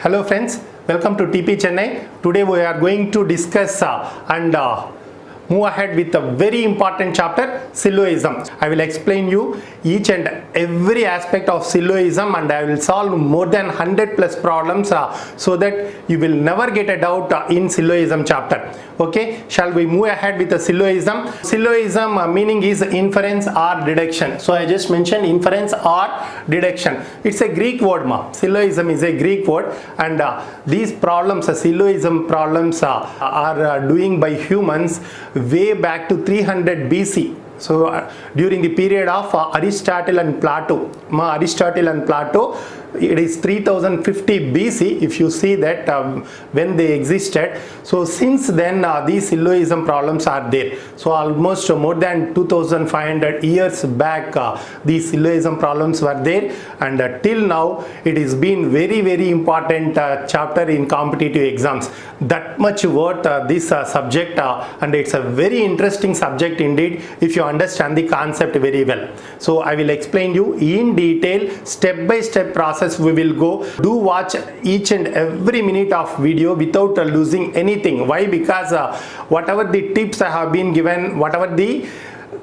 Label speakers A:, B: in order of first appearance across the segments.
A: Hello friends, welcome to TP Chennai. Today we are going to discuss and move ahead with a very important chapter, Syllogism. I will explain you each and every aspect of Syllogism and I will solve more than 100 plus problems so that you will never get a doubt in Syllogism chapter. Okay, shall we move ahead with the Syllogism? Syllogism meaning is inference or deduction. So I just mentioned inference or deduction. It's a Greek word. Syllogism is a Greek word and these problems, syllogism problems are doing by humans way back to 300 BC. So during the period of Aristotle and Plato. It is 3050 BC if you see that when they existed. So since then these syllogism problems are there. So almost more than 2500 years back these syllogism problems were there, and till now it has been very important chapter in competitive exams. That much worth this subject and it's a very interesting subject indeed if you understand the concept very well. So I will explain you in detail, step by step process we will go. Do watch each and every minute of video without losing anything. Why? Because whatever the tips I have been given, whatever the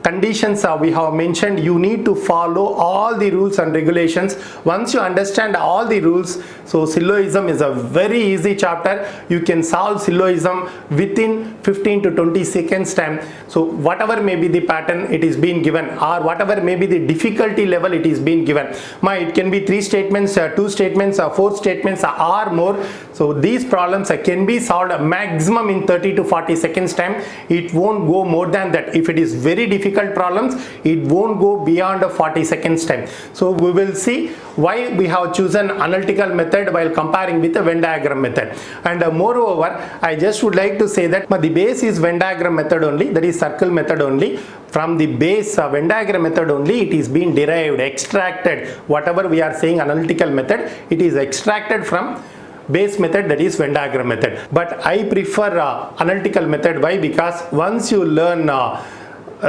A: conditions we have mentioned, you need to follow all the rules and regulations. Once you understand all the rules, so syllogism is a very easy chapter. You can solve syllogism within 15 to 20 seconds time. So whatever may be the pattern it is being given, or whatever may be the difficulty level it is being given, it can be 3 statements, 2 statements, 4 statements or more. So these problems can be solved maximum in 30 to 40 seconds time. It won't go more than that. If it is very difficult problems, it won't go beyond 40 seconds time. So we will see why we have chosen analytical method while comparing with the Venn diagram method. And moreover, I just would like to say that the base is Venn diagram method only, that is circle method only. From the base Venn diagram method only it is being derived, extracted. Whatever we are saying analytical method, it is extracted from base method, that is Venn diagram method. But I prefer analytical method. Why? Because once you learn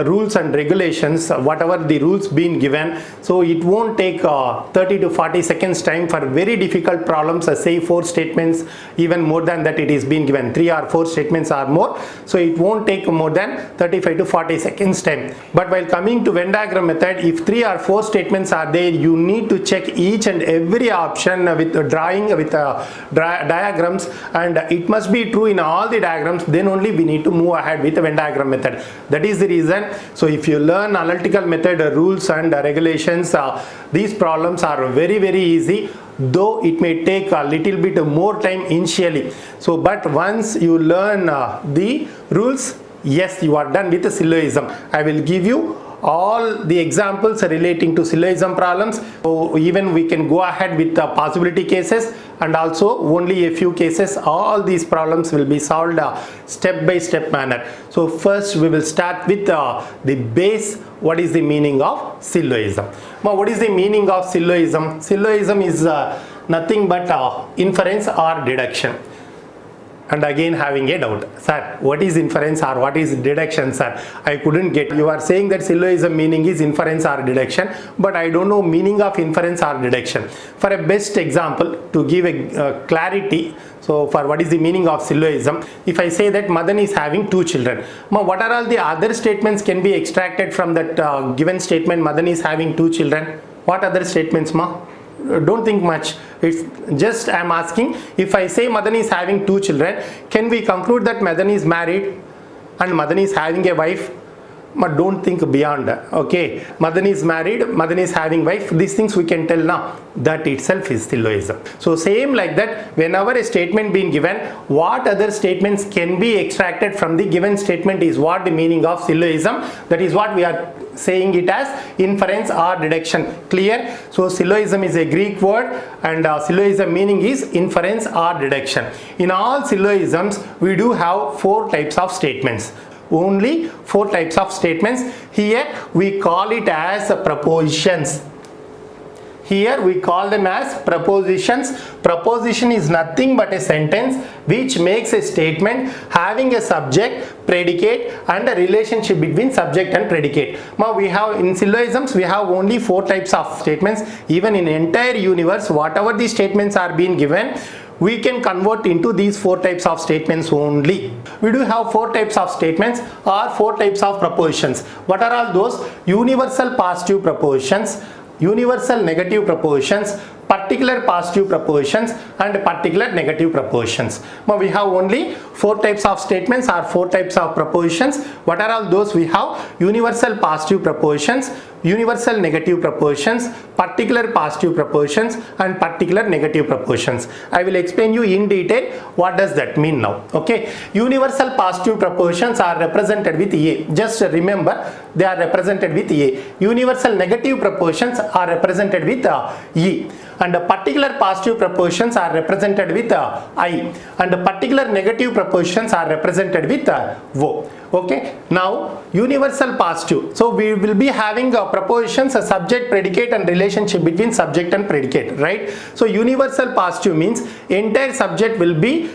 A: rules and regulations, whatever the rules being given, so it won't take 30 to 40 seconds time for very difficult problems, say 4 statements, even more than that it is being given, 3 or 4 statements or more. So it won't take more than 35 to 40 seconds time. But while coming to Venn diagram method, if 3 or 4 statements are there, you need to check each and every option with drawing, with diagrams, and it must be true in all the diagrams, then only we need to move ahead with the Venn diagram method. That is the reason. So if you learn analytical method rules and regulations, these problems are very easy, though it may take a little bit more time initially. So but once you learn the rules, yes, you are done with the syllogism. I will give you all the examples relating to syllogism problems. So even we can go ahead with the possibility cases, and also only a few cases. All these problems will be solved step by step manner. So first we will start with the base. What is the meaning of syllogism? Now what is the meaning of syllogism? Syllogism is nothing but inference or deduction. And again having a doubt, sir, what is inference or what is deduction, sir? I couldn't get. You are saying that syllogism meaning is inference or deduction, but I don't know meaning of inference or deduction. For a best example, to give a clarity, so for what is the meaning of syllogism, if I say that Madan is having 2 children, what are all the other statements can be extracted from that given statement, Madan is having 2 children? What other statements, Don't think much. It's just I am asking, if I say Madan is having 2 children, can we conclude that Madan is married and Madan is having a wife? But don't think beyond. Okay, Madan is married, Madan is having wife. These things we can tell now. That itself is syllogism. So same like that, whenever a statement being given, what other statements can be extracted from the given statement is what the meaning of syllogism. That is what we are saying it as inference or deduction. Clear? So syllogism is a Greek word and syllogism meaning is inference or deduction. In all syllogisms we do have 4 types of statements. Only 4 types of statements. Here we call it as propositions. Here we call them as propositions. Proposition is nothing but a sentence which makes a statement having a subject, predicate and a relationship between subject and predicate. Now we have in syllogisms we have only 4 types of statements. Even in entire universe, whatever the statements are being given, we can convert into these 4 types of statements only. We do have 4 types of statements or 4 types of propositions. What are all those? Universal positive propositions, universal negative propositions, particular positive propositions, and particular negative propositions. Now we have only 4 types of statements or 4 types of propositions. What are all those? We have universal positive propositions, universal negative propositions, particular positive propositions, and particular negative propositions. I will explain you in detail what does that mean now. Okay, universal positive propositions are represented with A. Just remember, they are represented with A. Universal negative propositions are represented with E, and particular positive propositions are represented with I, and particular negative propositions are represented with O. Okay, now universal positive. So we will be having propositions, a subject, predicate, and relationship between subject and predicate, right? So universal positive means entire subject will be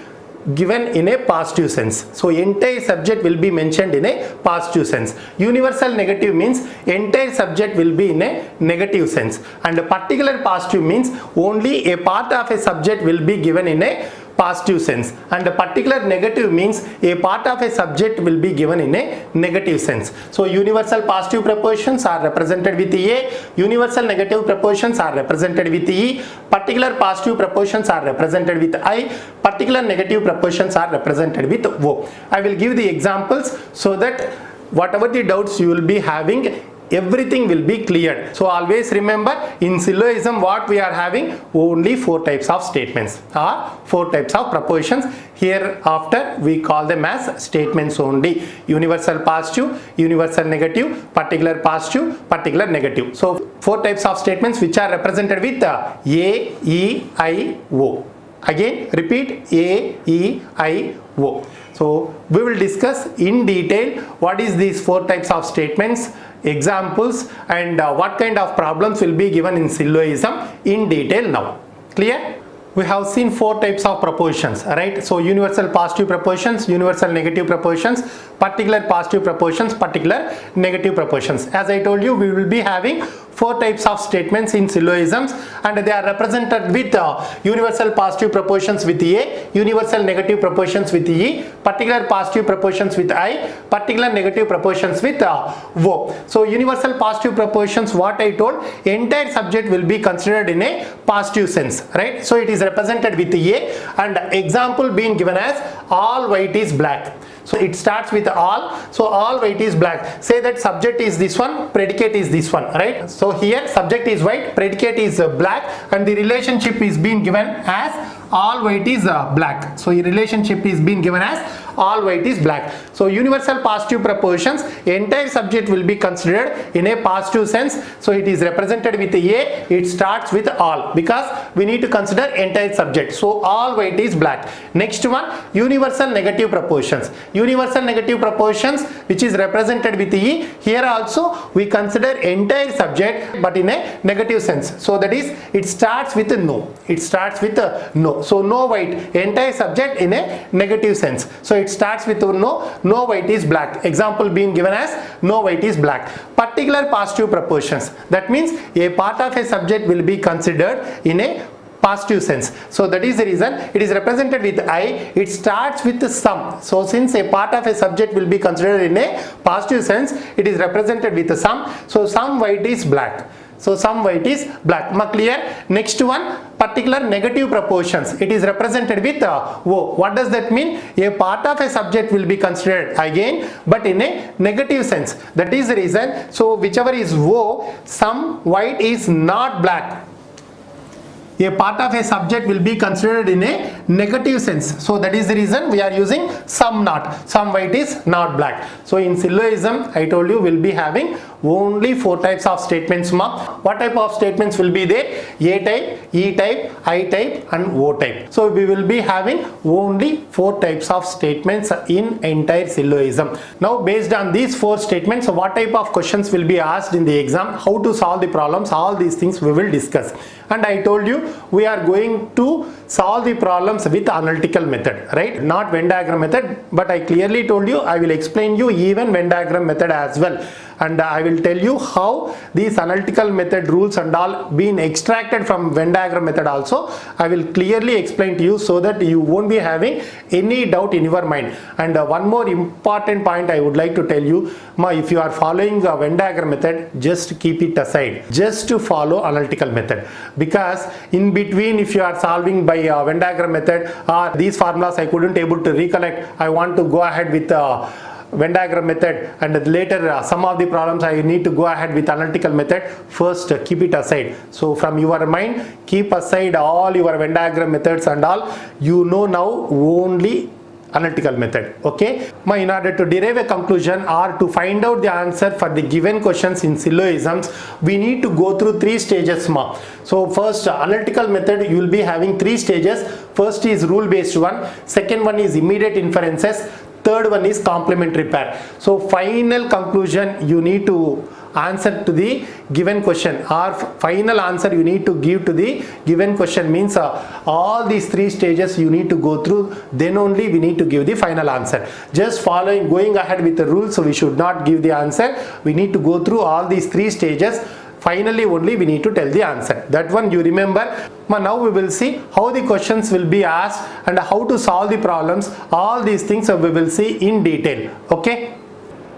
A: given in a positive sense. So entire subject will be mentioned in a positive sense. Universal negative means entire subject will be in a negative sense, and particular positive means only a part of a subject will be given in a positive sense, and the particular negative means a part of a subject will be given in a negative sense. So universal positive propositions are represented with A, universal negative propositions are represented with E, particular positive propositions are represented with I, particular negative propositions are represented with O. I will give the examples so that whatever the doubts you will be having, everything will be cleared. So always remember, in syllogism what we are having, only 4 types of statements or 4 types of propositions. Hereafter we call them as statements only: universal positive, universal negative, particular positive, particular negative. So 4 types of statements which are represented with A, E, I, O. Again repeat: A, E, I, O. So we will discuss in detail what is these 4 types of statements, examples, and what kind of problems will be given in syllogism in detail now. Clear? We have seen 4 types of propositions, right? So universal positive propositions, universal negative propositions, particular positive propositions, particular negative propositions. As I told you, we will be having 4 types of statements in syllogisms, and they are represented with universal positive propositions with A, universal negative propositions with E, particular positive propositions with I, particular negative propositions with O. So universal positive propositions, what I told, entire subject will be considered in a positive sense, right? So it is represented with A, and example being given as all white is black. So it starts with all, so all white is black. Say that subject is this one, predicate is this one, right? So here subject is white, predicate is black, and the relationship is being given as all white is black. So the relationship is being given as all white is black. So universal positive propositions, entire subject will be considered in a positive sense. So it is represented with A, it starts with all because we need to consider entire subject. So all white is black. Next one, universal negative propositions. Universal negative propositions which is represented with E, here also we consider entire subject but in a negative sense. So that is, it starts with no. It starts with no. So no white, entire subject in a negative sense. So it starts with no, no white is black. Example being given as no white is black. Particular positive propositions, that means a part of a subject will be considered in a positive sense. So that is the reason it is represented with I. It starts with some. So since a part of a subject will be considered in a positive sense, it is represented with some. So some white is black. So some white is black. Clear? Next one, particular negative propositions. It is represented with O. What does that mean? A part of a subject will be considered again but in a negative sense. That is the reason. So whichever is O, some white is not black. A part of a subject will be considered in a negative sense. So that is the reason we are using some not. Some white is not black. So in syllogism, I told you we'll be having only 4 types of statements. What type of statements will be there? A type, E type, I type, and O type. So we will be having only 4 types of statements in entire syllogism. Now based on these 4 statements, what type of questions will be asked in the exam, how to solve the problems, all these things we will discuss. And I told you we are going to solve the problems with analytical method, right? Not Venn diagram method, but I clearly told you I will explain you even Venn diagram method as well, and I will tell you how these analytical method rules and all been extracted from Venn diagram method also. I will clearly explain to you so that you won't be having any doubt in your mind. And one more important point I would like to tell you, if you are following the Venn diagram method, just keep it aside, just to follow analytical method, because in between if you are solving by Venn diagram method or these formulas I couldn't able to recollect, I want to go ahead with Venn diagram method, and later some of the problems I need to go ahead with analytical method. First keep it aside. So from your mind, keep aside all your Venn diagram methods and all. You know now only analytical method. Okay, in order to derive a conclusion or to find out the answer for the given questions in syllogisms, we need to go through 3 stages. So first, analytical method, you will be having 3 stages. First is rule based one, second one is immediate inferences, third one is complementary pair. So final conclusion you need to answer to the given question, or final answer you need to give to the given question, means all these 3 stages you need to go through, then only we need to give the final answer. Just going ahead with the rules, so we should not give the answer. We need to go through all these 3 stages. Finally only we need to tell the answer. That one you remember. Now we will see how the questions will be asked and how to solve the problems. All these things we will see in detail. Okay.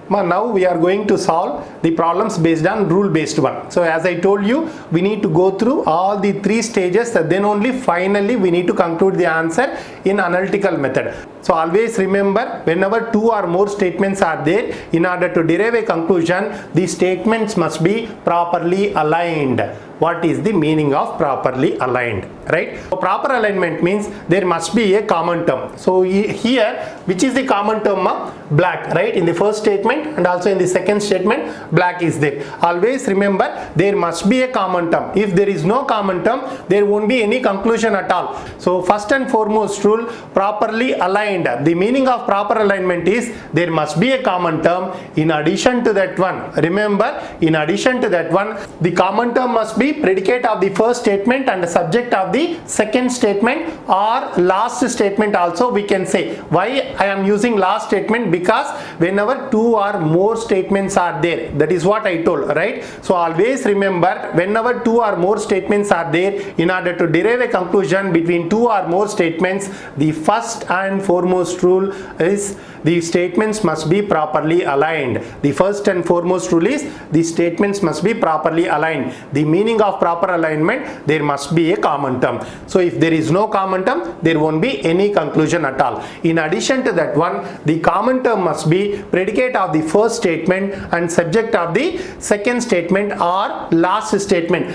A: Now we are going to solve the problems based on rule based one. So as I told you, we need to go through all the 3 stages, then only finally we need to conclude the answer in analytical method. So always remember, whenever 2 or more statements are there, in order to derive a conclusion, the statements must be properly aligned. What is the meaning of properly aligned, right? So proper alignment means there must be a common term. So here, which is the common term? Black, right? In the first statement and also in the second statement, black is there. Always remember, there must be a common term. If there is no common term, there won't be any conclusion at all. So first and foremost rule, properly aligned. The meaning of proper alignment is there must be a common term. In addition to that one, remember, in addition to that one, the common term must be predicate of the first statement and the subject of the second statement or last statement also we can say. Why I am using last statement? Because whenever 2 or more statements are there, that is what I told, right? So always remember, whenever 2 or more statements are there, in order to derive a conclusion between 2 or more statements, the first and foremost rule is the statements must be properly aligned. The first and foremost rule is the statements must be properly aligned. The meaning of proper alignment, there must be a common term. So if there is no common term, there won't be any conclusion at all. In addition to that one, the common term must be predicate of the first statement and subject of the second statement or last statement.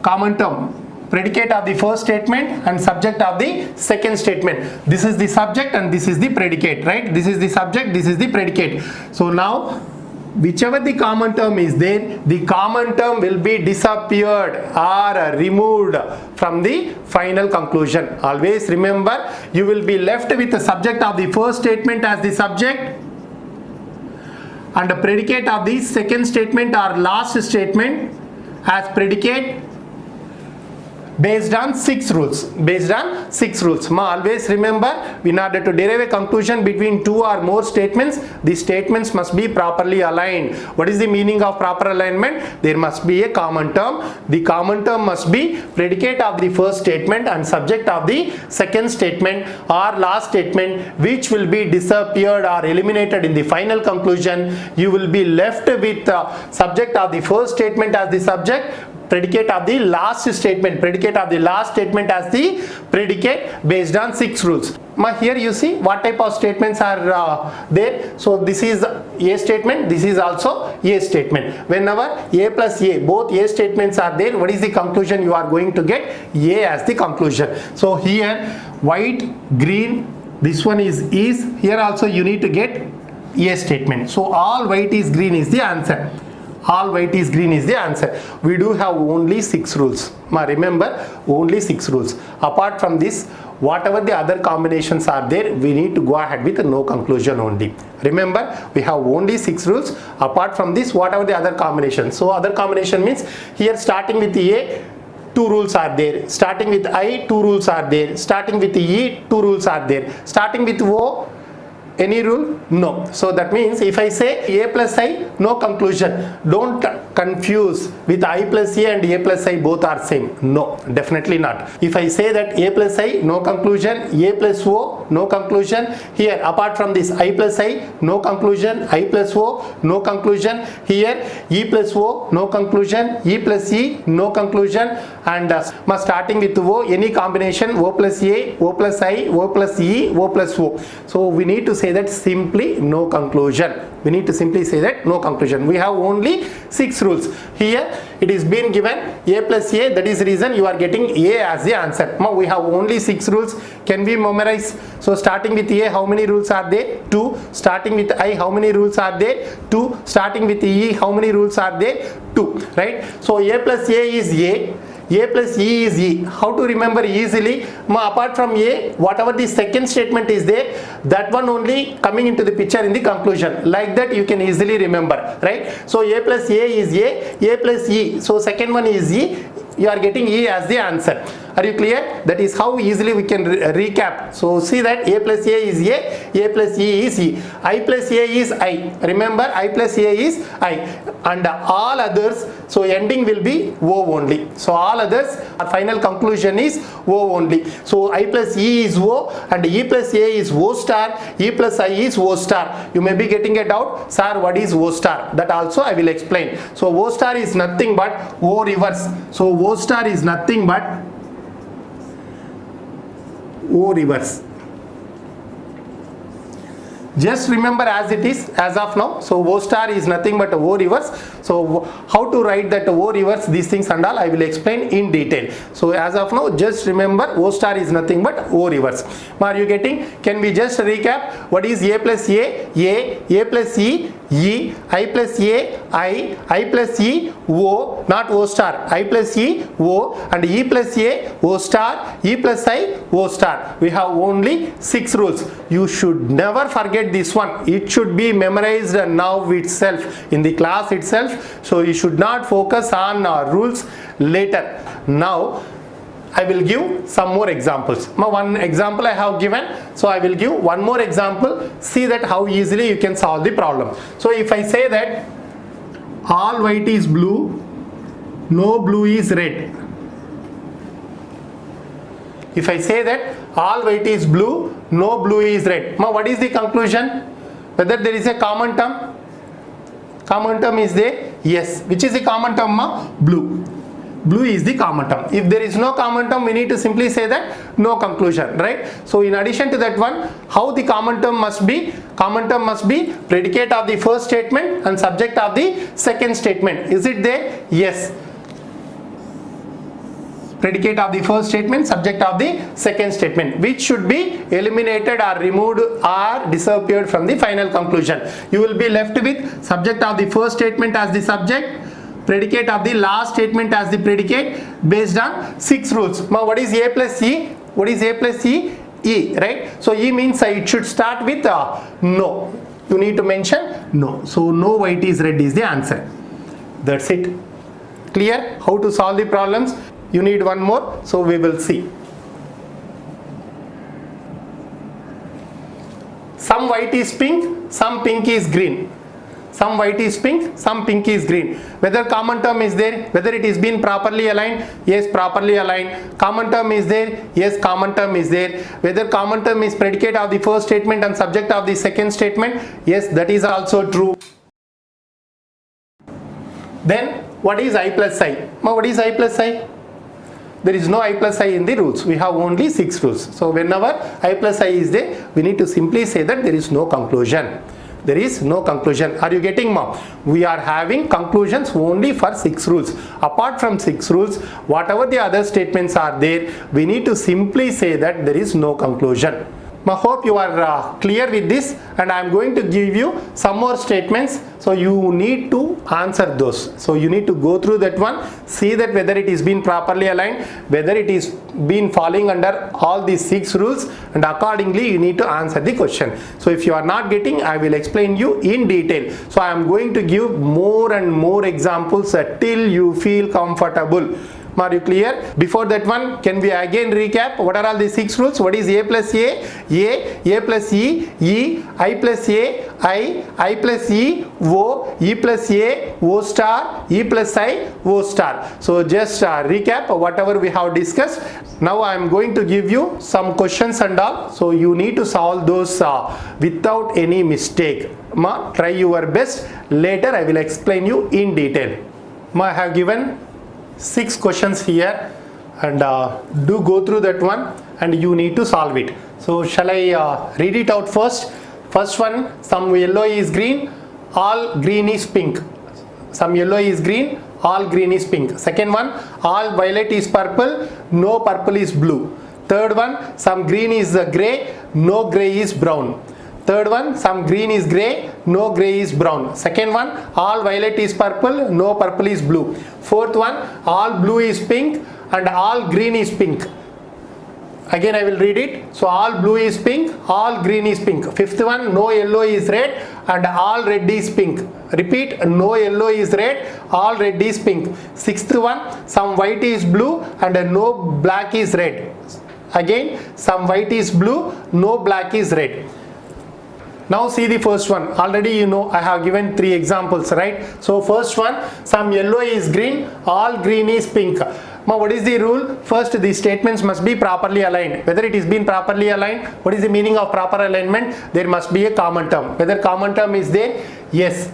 A: Common term, predicate of the first statement and subject of the second statement. This is the subject and this is the predicate, right? This is the subject, this is the predicate. So now whichever the common term is there, the common term will be disappeared or removed from the final conclusion. Always remember, you will be left with the subject of the first statement as the subject and the predicate of the second statement or last statement as predicate, based on 6 rules. Based on 6 rules. Always remember, in order to derive a conclusion between 2 or more statements, the statements must be properly aligned. What is the meaning of proper alignment? There must be a common term. The common term must be predicate of the first statement and subject of the second statement or last statement, which will be disappeared or eliminated in the final conclusion. You will be left with the subject of the first statement as the subject, predicate of the last statement as the predicate, based on 6 rules. Here you see what type of statements are there. So this is A statement, this is also A statement. Whenever A plus A, both A statements are there, what is the conclusion you are going to get? A as the conclusion. So here white, green, this one is here also you need to get A statement. So all white is green is the answer. All white is green is the answer. We do have only 6 rules. Remember, only 6 rules. Apart from this, whatever the other combinations are there, we need to go ahead with no conclusion only. Remember, we have only 6 rules. Apart from this, whatever the other combinations. So other combination means here starting with A, two rules are there. Starting with I, two rules are there. Starting with E, two rules are there. Starting with O, any rule? No. So that means if I say A plus I, no conclusion. Don't confuse with I plus A and A plus I both are same. No, definitely not. If I say that A plus I, no conclusion, A plus O, no conclusion. Here apart from this I plus I, no conclusion, I plus O, no conclusion. Here E plus O, no conclusion, E plus E, no conclusion. And starting with O, any combination O plus A, O plus I, O plus E, O plus O. So we need to say that simply no conclusion. We need to simply say that no conclusion. We have only 6 rules. Here it is been given A plus A, that is the reason you are getting A as the answer. Now we have only 6 rules. Can we memorize? So starting with A, how many rules are there? 2. Starting with I, how many rules are there? 2. Starting with E, how many rules are there? 2. Right? So A plus A is A plus E is E. How to remember easily? Apart from A, whatever the second statement is there, that one only coming into the picture in the conclusion. Like that you can easily remember, right? So A plus A is A plus E. So second one is E. You are getting E as the answer. Are you clear? That is how easily we can recap. So see that A plus A is A plus E is E. I plus A is I. Remember, I plus A is I. And all others, so ending will be O only. So all others, our final conclusion is O only. So I plus E is O and E plus A is O star, E plus I is O star. You may be getting a doubt, sir, what is O star? That also I will explain. So O star is nothing but O reverse. So O star is nothing but O reverse. Just remember as it is as of now. So O star is nothing but O reverse. So how to write that O reverse, these things and all I will explain in detail. So as of now just remember O star is nothing but O reverse. Are you getting? Can we just recap? What is A plus A plus E, E, I plus A, I plus E, O, not O star, I plus E, O, and E plus A, O star, E plus I, O star. We have only 6 rules. You should never forget this one. It should be memorized now itself, in the class itself. So you should not focus on rules later. Now I will give some more examples. Now one example I have given, so I will give one more example. See that how easily you can solve the problem. So if I say that all white is blue, no blue is red. If I say that all white is blue, no blue is red. Now what is the conclusion? Whether there is a common term? Common term is there? Yes. Which is the common term? Blue. Blue is the common term. If there is no common term, we need to simply say that no conclusion, right? So in addition to that one, how the common term must be? Common term must be predicate of the first statement and subject of the second statement. Is it there? Yes. Predicate of the first statement, subject of the second statement, which should be eliminated or removed or disappeared from the final conclusion. You will be left with subject of the first statement as the subject, predicate of the last statement as the predicate, based on 6 rules. Now what is A plus E? What is A plus E? E, right? So E means it should start with no. You need to mention no. So no white is red is the answer. That's it. Clear how to solve the problems? You need one more, so we will see. Some white is pink, some pink is green. Some white is pink, some pink is green. Whether common term is there, whether it is been properly aligned, yes, properly aligned. Common term is there, yes, common term is there. Whether common term is predicate of the first statement and subject of the second statement, yes, that is also true. Then what is I plus I? Now what is I plus I? There is no I plus I in the rules. We have only 6 rules. So whenever I plus I is there, we need to simply say that there is no conclusion. There is no conclusion. Are you getting, mom? We are having conclusions only for 6 rules. Apart from 6 rules, whatever the other statements are there, we need to simply say that there is no conclusion. I hope you are clear with this, and I am going to give you some more statements. So you need to answer those. So you need to go through that one, see that whether it is been properly aligned, whether it is been falling under all these 6 rules, and accordingly you need to answer the question. So if you are not getting, I will explain you in detail. So I am going to give more and more examples till you feel comfortable. Are you clear? Before that one, can we again recap what are all the 6 rules? What is A plus A plus E, I plus A, I plus E plus A, O star, E plus I, O star. So just recap whatever we have discussed. Now I am going to give you some questions and all. So you need to solve those without any mistake. Try your best. Later I will explain you in detail. I have given 6 questions here, and do go through that one and you need to solve it. So shall I read it out first? First one, some yellow is green, all green is pink. Some yellow is green, all green is pink. Second one, all violet is purple, no purple is blue. Third one, some green is grey, no grey is brown. Third one, some green is grey, no grey is brown. Second one, all violet is purple, no purple is blue. Fourth one, all blue is pink and all green is pink. Again I will read it. So all blue is pink, all green is pink. Fifth one, no yellow is red and all red is pink. Repeat, no yellow is red, all red is pink. Sixth one, some white is blue and no black is red. Again, some white is blue, no black is red. Now see the first one. Already you know I have given 3 examples, right? So first one, some yellow is green, all green is pink. Now what is the rule? First, the statements must be properly aligned. Whether it is been properly aligned, what is the meaning of proper alignment? There must be a common term. Whether common term is there? Yes.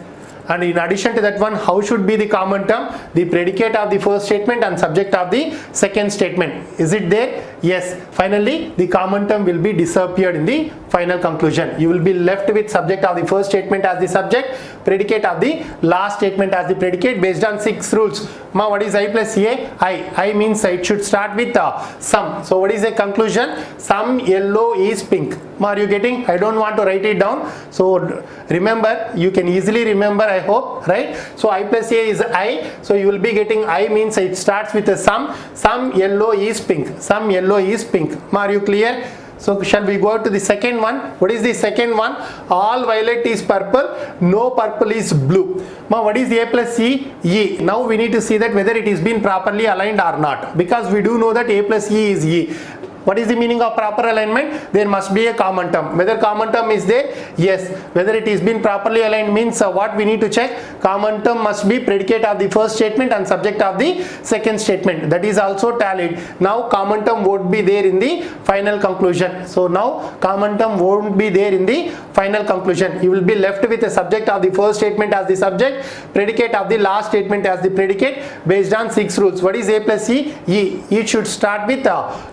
A: And in addition to that one, how should be the common term? The predicate of the first statement and subject of the second statement. Is it there? Yes. Finally, the common term will be disappeared in the final conclusion. You will be left with subject of the first statement as the subject, predicate of the last statement as the predicate based on 6 rules. Now what is I plus A? I means it should start with some. So what is the conclusion? Some yellow is pink. Are you getting? I don't want to write it down. So remember, you can easily remember, I hope, right? So I plus A is I. So you will be getting I means it starts with a sum. Some yellow is pink. Some yellow is pink. Are you clear? So shall we go to the second one? What is the second one? All violet is purple, no purple is blue. Now what is A plus E? E. Now we need to see that whether it is been properly aligned or not, because we do know that A plus E is E. What is the meaning of proper alignment? There must be a common term. Whether common term is there? Yes. Whether it is been properly aligned means what we need to check? Common term must be predicate of the first statement and subject of the second statement. That is also tallied. Now common term won't be there in the final conclusion. So now common term won't be there in the final conclusion. You will be left with the subject of the first statement as the subject, predicate of the last statement as the predicate based on 6 rules. What is A plus E? E. It should start with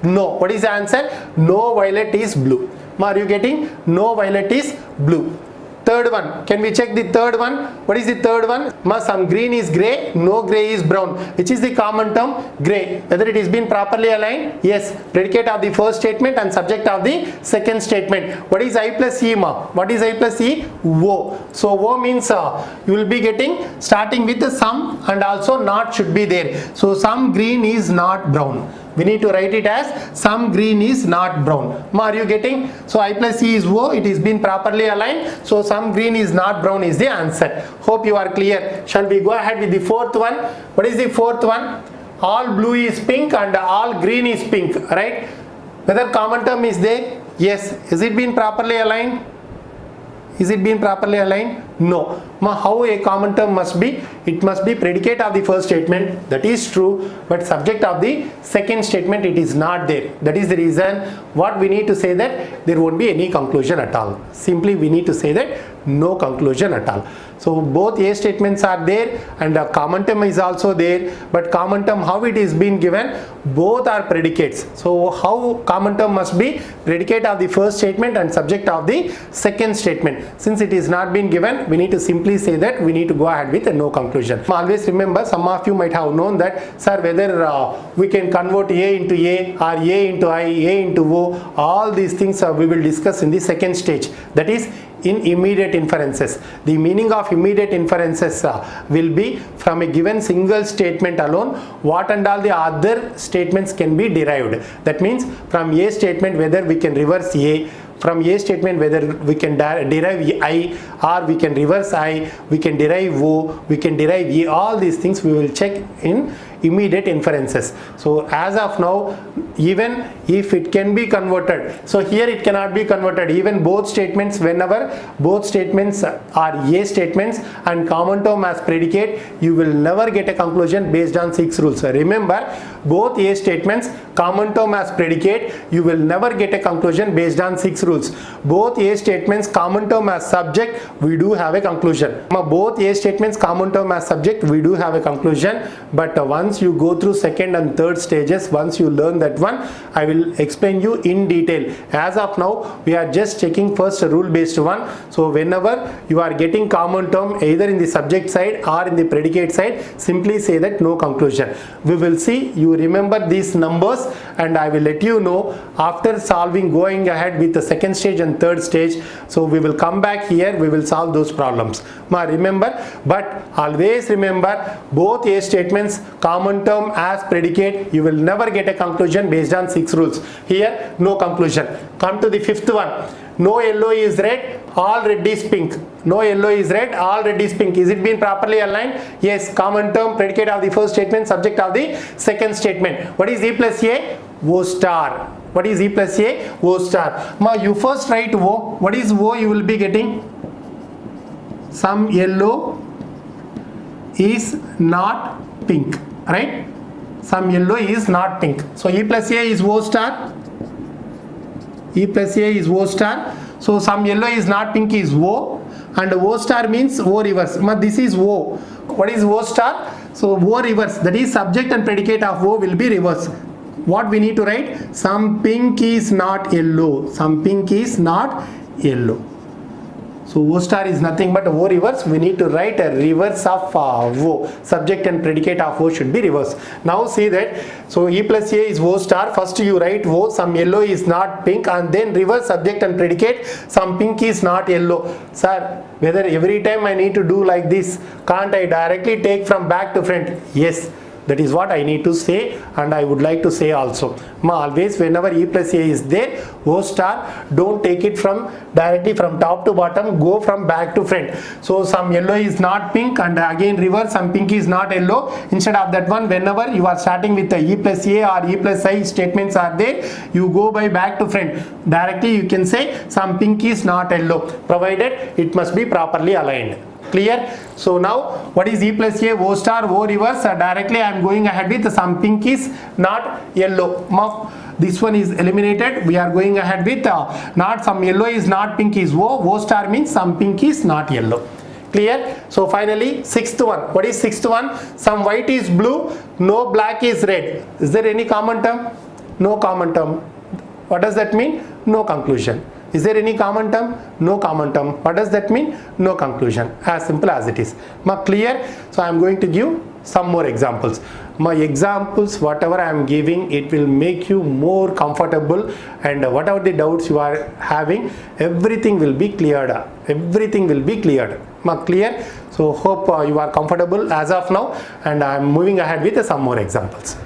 A: no. What is the answer? No violet is blue. Are you getting? No violet is blue. Third one, can we check the third one? What is the third one? Some green is grey, no grey is brown. Which is the common term? Grey. Whether it is been properly aligned? Yes. Predicate of the first statement and subject of the second statement. What is I plus E? What is I plus E? O. So O means you will be getting starting with the some and also not should be there. So some green is not brown. We need to write it as some green is not brown. Are you getting? So I plus E is O. It is been properly aligned. So some green is not brown is the answer. Hope you are clear. Shall we go ahead with the fourth one? What is the fourth one? All blue is pink and all green is pink, right? Whether common term is there? Yes. Is it been properly aligned? Is it been properly aligned? No. How a common term must be? It must be predicate of the first statement. That is true. But subject of the second statement, it is not there. That is the reason what we need to say that there won't be any conclusion at all. Simply we need to say that no conclusion at all. So both A statements are there and a common term is also there. But common term, how it is being given? Both are predicates. So how common term must be? Predicate of the first statement and subject of the second statement. Since it is not been given, we need to simply say that we need to go ahead with a no conclusion. Always remember, some of you might have known that, sir, whether we can convert A into A or A into I, A into O, all these things we will discuss in the second stage. That is in immediate inferences. The meaning of immediate inferences will be from a given single statement alone, what and all the other statements can be derived. That means from A statement whether we can reverse A, from A statement whether we can derive I or we can reverse I, we can derive O, we can derive E. All these things we will check in immediate inferences. So as of now, even if it can be converted, so here it cannot be converted. Even both statements, whenever both statements are A statements and common term as predicate, you will never get a conclusion based on 6 rules. Remember, both A statements, common term as predicate, you will never get a conclusion based on 6 rules. Both A statements, common term as subject, we do have a conclusion. Both A statements, common term as subject, we do have a conclusion. But once you go through second and third stages, once you learn that one, I will explain you in detail. As of now, we are just checking first rule based one. So whenever you are getting common term either in the subject side or in the predicate side, simply say that no conclusion. We will see, you remember these numbers, and I will let you know after solving, going ahead with the second stage and third stage. So we will come back here, we will solve those problems. Remember, but always remember, both A statements, common term as predicate, you will never get a conclusion based on 6 rules. Here no conclusion. Come to the fifth one. No yellow is red, all red is pink. No yellow is red, all red is pink. Is it been properly aligned? Yes. Common term, predicate of the first statement, subject of the second statement. What is E plus A? O star. What is E plus A? O star. You first write O. What is O? You will be getting some yellow is not pink, right? Some yellow is not pink. So E plus A is O star. E plus A is O star. So some yellow is not pink is O, and O star means O reverse. This is O. What is O star? So O reverse, that is subject and predicate of O will be reverse. What we need to write? Some pink is not yellow. Some pink is not yellow. So O star is nothing but O reverse. We need to write a reverse of O. Subject and predicate of O should be reverse. Now see that. So E plus A is O star. First you write O. Some yellow is not pink, and then reverse subject and predicate. Some pink is not yellow. Sir, whether every time I need to do like this? Can't I directly take from back to front? Yes. That is what I need to say, and I would like to say also. Always whenever E plus A is there, O star, don't take it from directly from top to bottom, go from back to front. So some yellow is not pink, and again reverse, some pink is not yellow. Instead of that one, whenever you are starting with the E plus A or E plus I statements are there, you go by back to front. Directly you can say some pink is not yellow, provided it must be properly aligned. Clear? So now what is E plus A? O star, O reverse. Directly I am going ahead with some pink is not yellow. This one is eliminated. We are going ahead with not some yellow is not pink is O. O star means some pink is not yellow. Clear? So finally sixth one. What is sixth one? Some white is blue, no black is red. Is there any common term? No common term. What does that mean? No conclusion. Is there any common term? No common term. What does that mean? No conclusion. As simple as it is. Clear? So I am going to give some more examples. My examples, whatever I am giving, it will make you more comfortable, and whatever the doubts you are having, everything will be cleared up. Everything will be cleared. Clear? So hope you are comfortable as of now, and I am moving ahead with some more examples.